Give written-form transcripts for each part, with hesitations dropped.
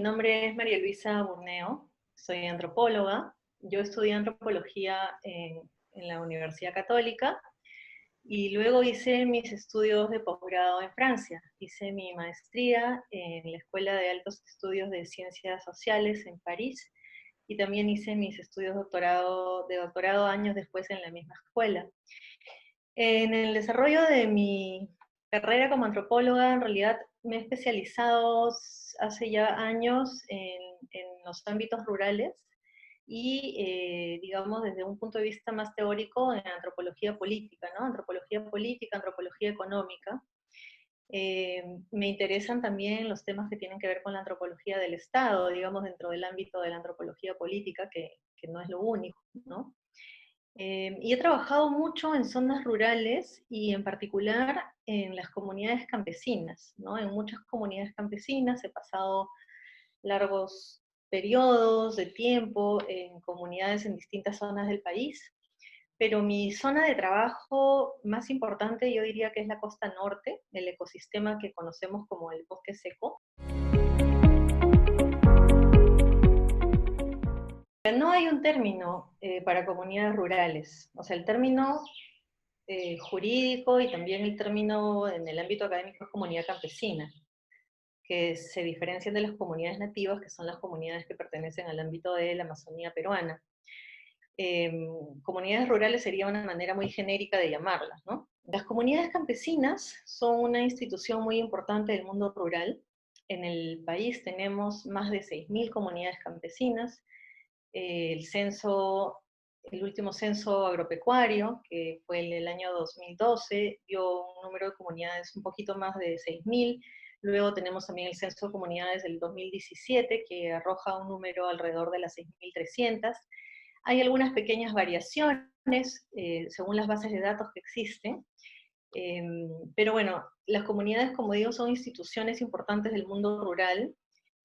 nombre es María Luisa Burneo, soy antropóloga. Yo estudié antropología en la Universidad Católica y luego hice mis estudios de posgrado en Francia. Hice mi maestría en la Escuela de Altos Estudios de Ciencias Sociales en París y también hice mis estudios de doctorado años después en la misma escuela. En el desarrollo de mi carrera como antropóloga, en realidad me he especializado hace ya años en los ámbitos rurales y, digamos, desde un punto de vista más teórico en antropología política, ¿no? Antropología política, antropología económica. Me interesan también los temas que tienen que ver con la antropología del Estado, digamos, dentro del ámbito de la antropología política, que no es lo único, ¿no? Y he trabajado mucho en zonas rurales y en particular en las comunidades campesinas, ¿no? En muchas comunidades campesinas he pasado largos periodos de tiempo en comunidades en distintas zonas del país, pero mi zona de trabajo más importante yo diría que es la costa norte, el ecosistema que conocemos como el bosque seco. No hay un término para comunidades rurales, o sea, el término jurídico y también el término en el ámbito académico es comunidad campesina, que se diferencian de las comunidades nativas, que son las comunidades que pertenecen al ámbito de la Amazonía peruana. Eh, Comunidades rurales sería una manera muy genérica de llamarlas, ¿no? Las comunidades campesinas son una institución muy importante del mundo rural. En el país tenemos más de 6.000 comunidades campesinas. El censo, el último censo agropecuario, que fue en el año 2012, dio un número de comunidades un poquito más de 6.000. Luego tenemos también el censo de comunidades del 2017, que arroja un número alrededor de las 6.300. Hay algunas pequeñas variaciones según las bases de datos que existen, pero bueno, las comunidades, como digo, son instituciones importantes del mundo rural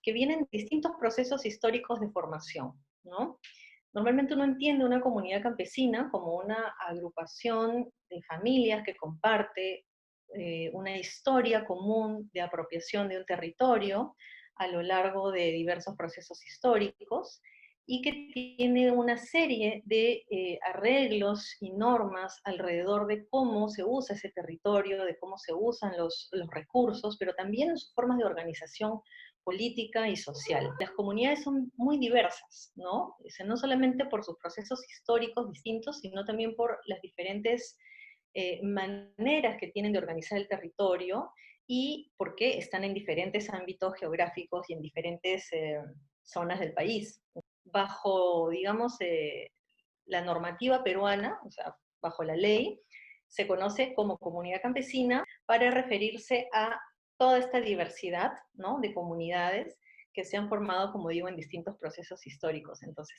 que vienen de distintos procesos históricos de formación, ¿no? Normalmente uno entiende una comunidad campesina como una agrupación de familias que comparte una historia común de apropiación de un territorio a lo largo de diversos procesos históricos, y que tiene una serie de arreglos y normas alrededor de cómo se usa ese territorio, de cómo se usan los recursos, pero también en sus formas de organización política y social. Las comunidades son muy diversas, ¿no? O sea, no solamente por sus procesos históricos distintos, sino también por las diferentes maneras que tienen de organizar el territorio y porque están en diferentes ámbitos geográficos y en diferentes zonas del país. Bajo, digamos, la normativa peruana, o sea, bajo la ley, se conoce como comunidad campesina para referirse a toda esta diversidad, ¿no?, de comunidades que se han formado, como digo, en distintos procesos históricos. Entonces,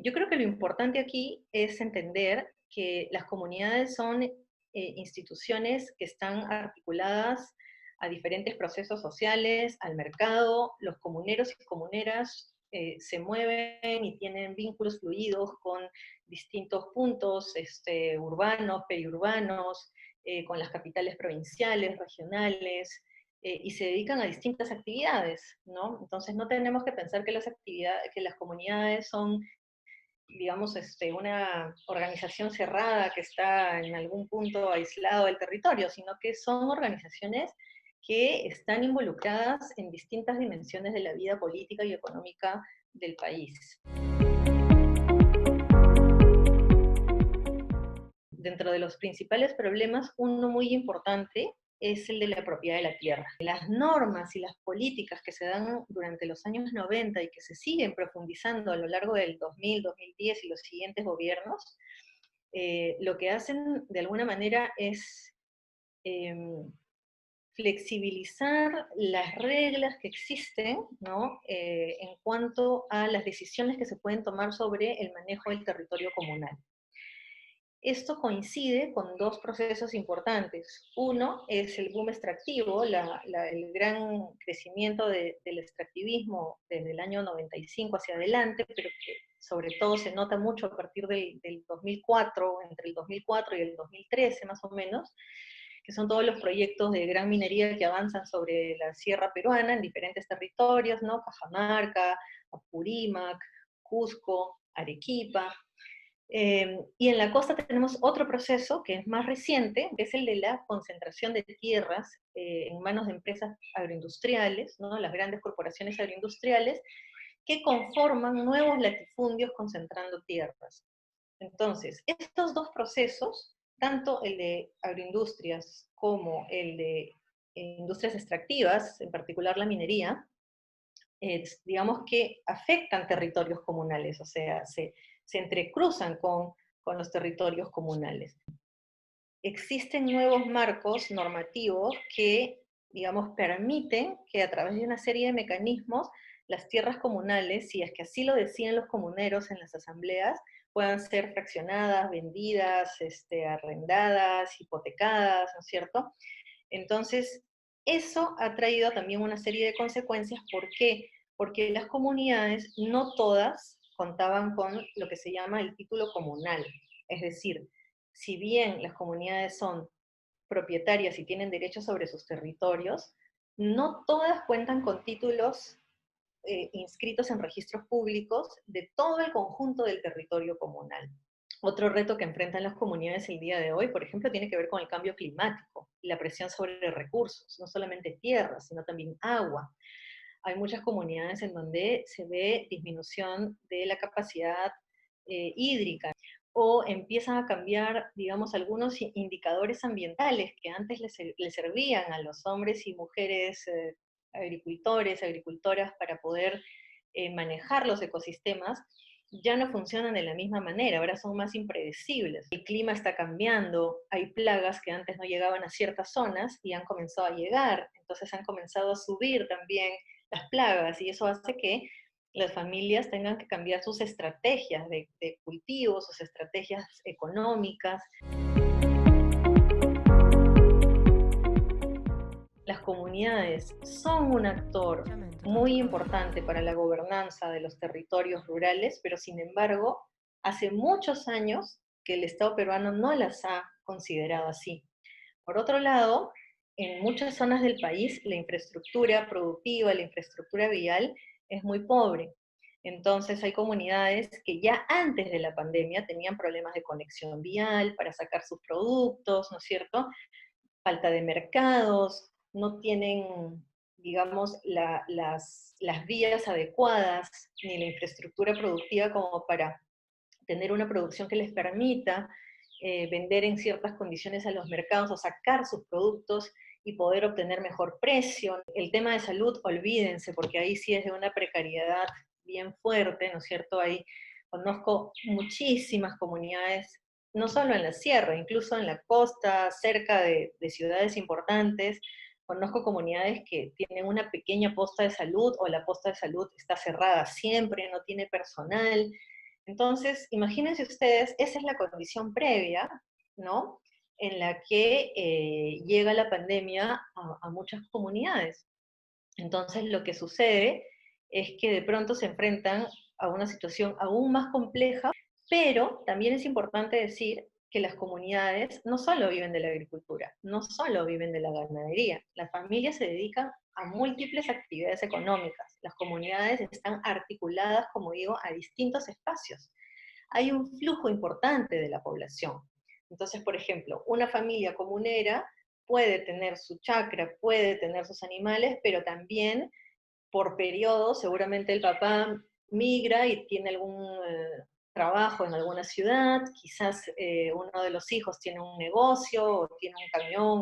yo creo que lo importante aquí es entender que las comunidades son instituciones que están articuladas a diferentes procesos sociales, al mercado. Los comuneros y comuneras se mueven y tienen vínculos fluidos con distintos puntos urbanos, periurbanos, con las capitales provinciales, regionales, y se dedican a distintas actividades, ¿no? Entonces no tenemos que pensar que que las comunidades son, digamos, una organización cerrada que está en algún punto aislado del territorio, sino que son organizaciones que están involucradas en distintas dimensiones de la vida política y económica del país. Dentro de los principales problemas, uno muy importante es el de la propiedad de la tierra. Las normas y las políticas que se dan durante los años 90 y que se siguen profundizando a lo largo del 2000, 2010 y los siguientes gobiernos, lo que hacen de alguna manera es eh, flexibilizar las reglas que existen, ¿no?, en cuanto a las decisiones que se pueden tomar sobre el manejo del territorio comunal. Esto coincide con dos procesos importantes. Uno es el boom extractivo, el gran crecimiento del extractivismo desde el año 95 hacia adelante, pero que sobre todo se nota mucho a partir del 2004, entre el 2004 y el 2013 más o menos, que son todos los proyectos de gran minería que avanzan sobre la sierra peruana en diferentes territorios, ¿no? Cajamarca, Apurímac, Cusco, Arequipa. Y en la costa tenemos otro proceso que es más reciente, que es el de la concentración de tierras en manos de empresas agroindustriales, ¿no? Las grandes corporaciones agroindustriales, que conforman nuevos latifundios concentrando tierras. Entonces, estos dos procesos, tanto el de agroindustrias como el de industrias extractivas, en particular la minería, digamos que afectan territorios comunales, o sea, se entrecruzan con los territorios comunales. Existen nuevos marcos normativos que, digamos, permiten que a través de una serie de mecanismos las tierras comunales, si es que así lo deciden los comuneros en las asambleas, puedan ser fraccionadas, vendidas, arrendadas, hipotecadas, ¿no es cierto? Entonces, eso ha traído también una serie de consecuencias. ¿Por qué? Porque las comunidades, no todas, contaban con lo que se llama el título comunal. Es decir, si bien las comunidades son propietarias y tienen derechos sobre sus territorios, no todas cuentan con títulos inscritos en registros públicos de todo el conjunto del territorio comunal. Otro reto que enfrentan las comunidades el día de hoy, por ejemplo, tiene que ver con el cambio climático y la presión sobre recursos, no solamente tierra, sino también agua. Hay muchas comunidades en donde se ve disminución de la capacidad hídrica, o empiezan a cambiar, digamos, algunos indicadores ambientales que antes les servían a los hombres y mujeres agricultores, agricultoras para poder manejar los ecosistemas, ya no funcionan de la misma manera, ahora son más impredecibles. El clima está cambiando, hay plagas que antes no llegaban a ciertas zonas y han comenzado a llegar, entonces han comenzado a subir también las plagas, y eso hace que las familias tengan que cambiar sus estrategias de cultivo, sus estrategias económicas. Las comunidades son un actor muy importante para la gobernanza de los territorios rurales, pero sin embargo, hace muchos años que el Estado peruano no las ha considerado así. Por otro lado, en muchas zonas del país la infraestructura productiva, la infraestructura vial es muy pobre. Entonces hay comunidades que ya antes de la pandemia tenían problemas de conexión vial para sacar sus productos, ¿no es cierto? Falta de mercados, no tienen, digamos, las vías adecuadas, ni la infraestructura productiva como para tener una producción que les permita vender en ciertas condiciones a los mercados o sacar sus productos y poder obtener mejor precio. El tema de salud, olvídense, porque ahí sí es de una precariedad bien fuerte, ¿no es cierto? Ahí conozco muchísimas comunidades, no solo en la sierra, incluso en la costa, cerca de ciudades importantes. Conozco comunidades que tienen una pequeña posta de salud, o la posta de salud está cerrada siempre, no tiene personal. Entonces, imagínense ustedes, esa es la condición previa, ¿no? En la que llega la pandemia a muchas comunidades. Entonces, lo que sucede es que de pronto se enfrentan a una situación aún más compleja, pero también es importante decir que las comunidades no solo viven de la agricultura, no solo viven de la ganadería, las familias se dedican a múltiples actividades económicas, las comunidades están articuladas, como digo, a distintos espacios. Hay un flujo importante de la población. Entonces, por ejemplo, una familia comunera puede tener su chacra, puede tener sus animales, pero también por periodos, seguramente el papá migra y tiene algún trabajo en alguna ciudad, quizás uno de los hijos tiene un negocio, o tiene un camión,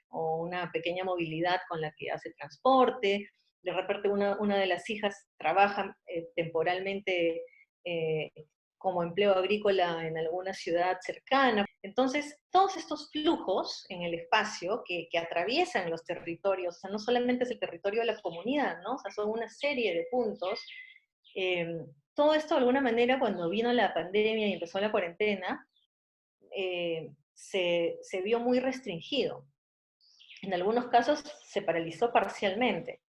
o una pequeña movilidad con la que hace transporte, de repente una de las hijas trabaja temporalmente eh, como empleo agrícola en alguna ciudad cercana. Entonces, todos estos flujos en el espacio que atraviesan los territorios, o sea, no solamente es el territorio de la comunidad, ¿no? O sea, son una serie de puntos. Todo esto, de alguna manera, cuando vino la pandemia y empezó la cuarentena, se vio muy restringido. En algunos casos se paralizó parcialmente.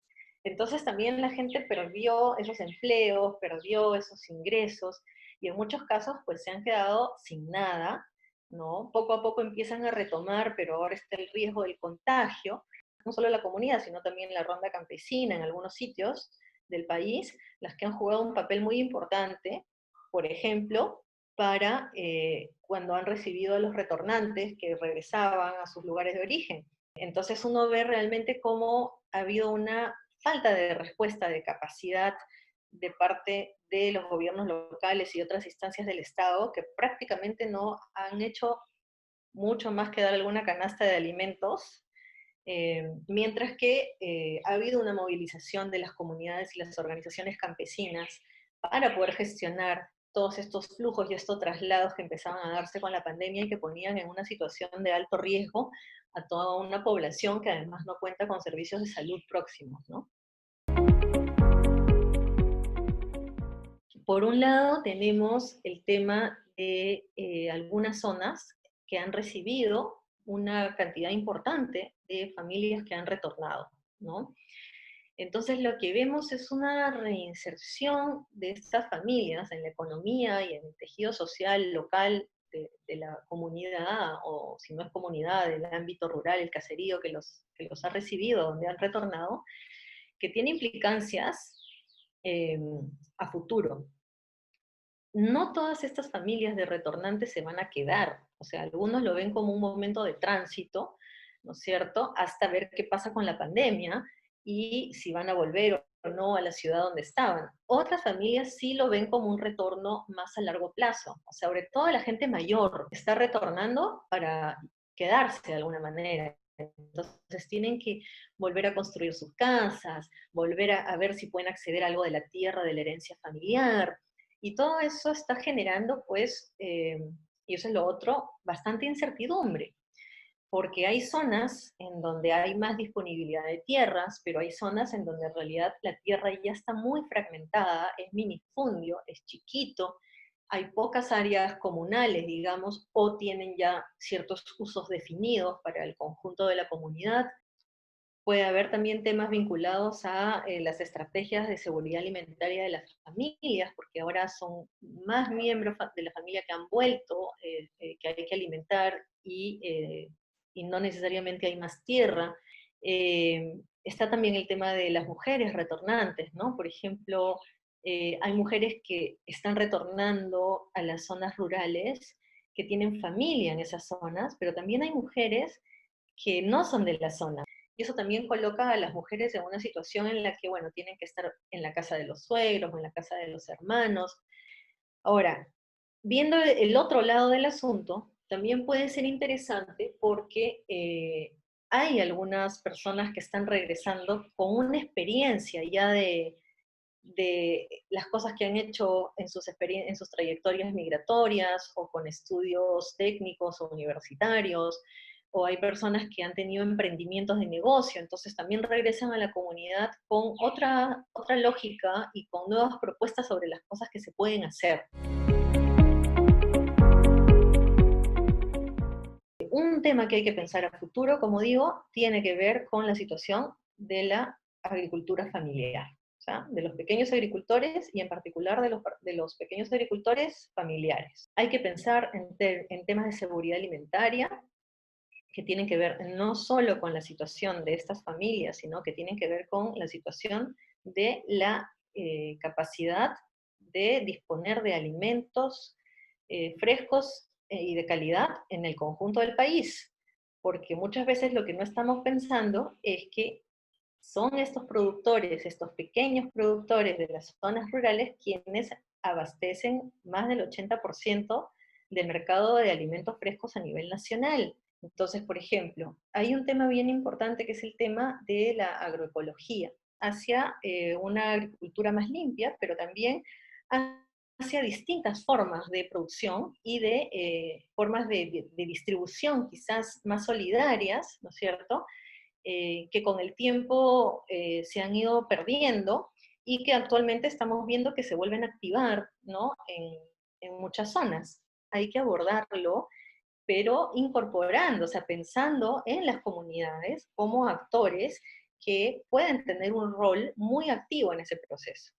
Entonces también la gente perdió esos empleos, perdió esos ingresos, y en muchos casos pues se han quedado sin nada, ¿no? Poco a poco empiezan a retomar, pero ahora está el riesgo del contagio, no solo la comunidad, sino también la ronda campesina en algunos sitios del país, las que han jugado un papel muy importante, por ejemplo, para cuando han recibido a los retornantes que regresaban a sus lugares de origen. Entonces uno ve realmente cómo ha habido una falta de respuesta, de capacidad de parte de los gobiernos locales y otras instancias del Estado que prácticamente no han hecho mucho más que dar alguna canasta de alimentos, mientras que ha habido una movilización de las comunidades y las organizaciones campesinas para poder gestionar todos estos flujos y estos traslados que empezaban a darse con la pandemia y que ponían en una situación de alto riesgo a toda una población que además no cuenta con servicios de salud próximos, ¿no? Por un lado, tenemos el tema de algunas zonas que han recibido una cantidad importante de familias que han retornado, ¿no? Entonces lo que vemos es una reinserción de estas familias en la economía y en el tejido social local de la comunidad, o si no es comunidad, del ámbito rural, el caserío que los ha recibido, donde han retornado, que tiene implicancias eh, a futuro. No todas estas familias de retornantes se van a quedar, o sea, algunos lo ven como un momento de tránsito, ¿no es cierto?, hasta ver qué pasa con la pandemia y si van a volver o no a la ciudad donde estaban. Otras familias sí lo ven como un retorno más a largo plazo, o sea, sobre todo la gente mayor está retornando para quedarse de alguna manera. Entonces tienen que volver a construir sus casas, volver a ver si pueden acceder a algo de la tierra, de la herencia familiar, y todo eso está generando, pues, y eso es lo otro, bastante incertidumbre, porque hay zonas en donde hay más disponibilidad de tierras, pero hay zonas en donde en realidad la tierra ya está muy fragmentada, es minifundio, es chiquito, hay pocas áreas comunales, digamos, o tienen ya ciertos usos definidos para el conjunto de la comunidad. Puede haber también temas vinculados a las estrategias de seguridad alimentaria de las familias, porque ahora son más miembros de la familia que han vuelto, que hay que alimentar y no necesariamente hay más tierra. Está también el tema de las mujeres retornantes, ¿no? Por ejemplo, hay mujeres que están retornando a las zonas rurales, que tienen familia en esas zonas, pero también hay mujeres que no son de la zona. Y eso también coloca a las mujeres en una situación en la que, bueno, tienen que estar en la casa de los suegros o en la casa de los hermanos. Ahora, viendo el otro lado del asunto, también puede ser interesante porque hay algunas personas que están regresando con una experiencia ya de las cosas que han hecho en sus trayectorias migratorias o con estudios técnicos o universitarios, o hay personas que han tenido emprendimientos de negocio, entonces también regresan a la comunidad con otra lógica y con nuevas propuestas sobre las cosas que se pueden hacer. Un tema que hay que pensar a futuro, como digo, tiene que ver con la situación de la agricultura familiar, o sea, de los pequeños agricultores y en particular de los pequeños agricultores familiares. Hay que pensar en temas de seguridad alimentaria que tienen que ver no solo con la situación de estas familias, sino que tienen que ver con la situación de la capacidad de disponer de alimentos frescos y de calidad en el conjunto del país, porque muchas veces lo que no estamos pensando es que son estos productores, estos pequeños productores de las zonas rurales quienes abastecen más del 80% del mercado de alimentos frescos a nivel nacional. Entonces, por ejemplo, hay un tema bien importante que es el tema de la agroecología, hacia una agricultura más limpia, pero también hacia distintas formas de producción y de formas de distribución quizás más solidarias, ¿no es cierto?, que con el tiempo se han ido perdiendo y que actualmente estamos viendo que se vuelven a activar, ¿no?, en muchas zonas. Hay que abordarlo, pero incorporando, o sea, pensando en las comunidades como actores que pueden tener un rol muy activo en ese proceso.